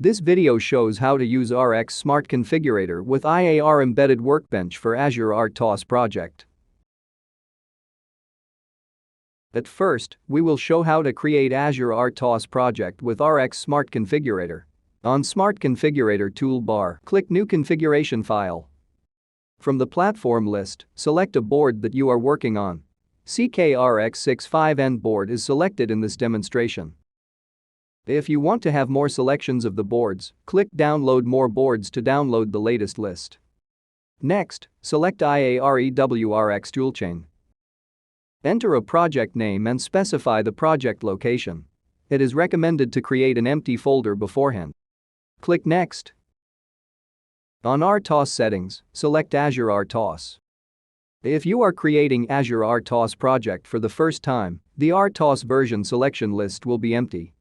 This video shows how to use RX Smart Configurator with IAR Embedded Workbench for Azure RTOS project. At first, we will show how to create Azure RTOS project with RX Smart Configurator. On Smart Configurator toolbar, click New Configuration File. From the platform list, select a board that you are working on. CKRX65N board is selected in this demonstration. If you want to have more selections of the boards, click Download More Boards to download the latest list. Next, select IAR EWRX toolchain. Enter a project name and specify the project location. It is recommended to create an empty folder beforehand. Click Next. On RTOS settings, select Azure RTOS. If you are creating Azure RTOS project for the first time, the RTOS version selection list will be empty.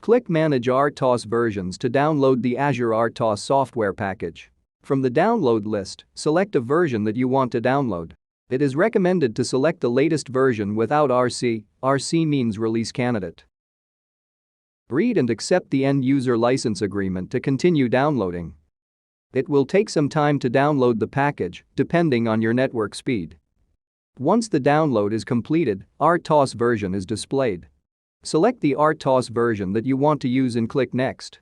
Click Manage RTOS versions to download the Azure RTOS software package. From the download list, select a version that you want to download. It is recommended to select the latest version without RC. RC means release candidate. Read and accept the end-user license agreement to continue downloading. It will take some time to download the package, depending on your network speed. Once the download is completed, RTOS version is displayed. Select the RTOS version that you want to use and click Next.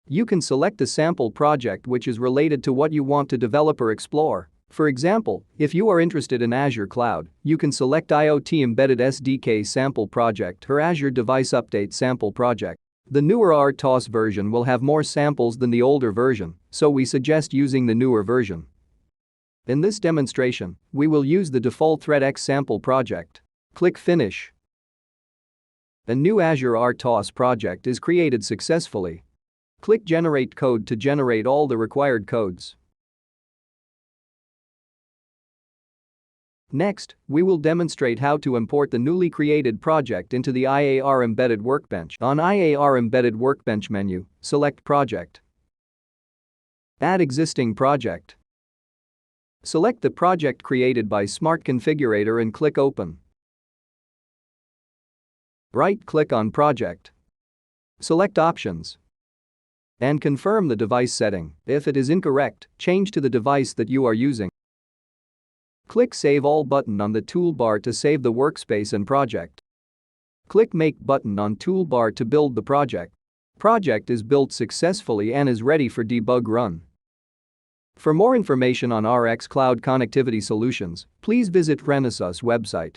You can select a sample project which is related to what you want to develop or explore. For example, if you are interested in Azure Cloud, you can select IoT Embedded SDK sample project or Azure Device Update sample project. The newer RTOS version will have more samples than the older version, so we suggest using the newer version. In this demonstration, we will use the default ThreadX sample project. Click Finish. A new Azure RTOS project is created successfully. Click Generate Code to generate all the required codes. Next, we will demonstrate how to import the newly created project into the IAR Embedded Workbench. On IAR Embedded Workbench menu, select Project. Add existing project. Select the project created by Smart Configurator and click Open. Right-click on Project. Select Options. And confirm the device setting. If it is incorrect, change to the device that you are using. Click Save All button on the toolbar to save the workspace and project. Click Make button on toolbar to build the project. Project is built successfully and is ready for debug run. For more information on RX Cloud Connectivity Solutions, please visit Renesas website.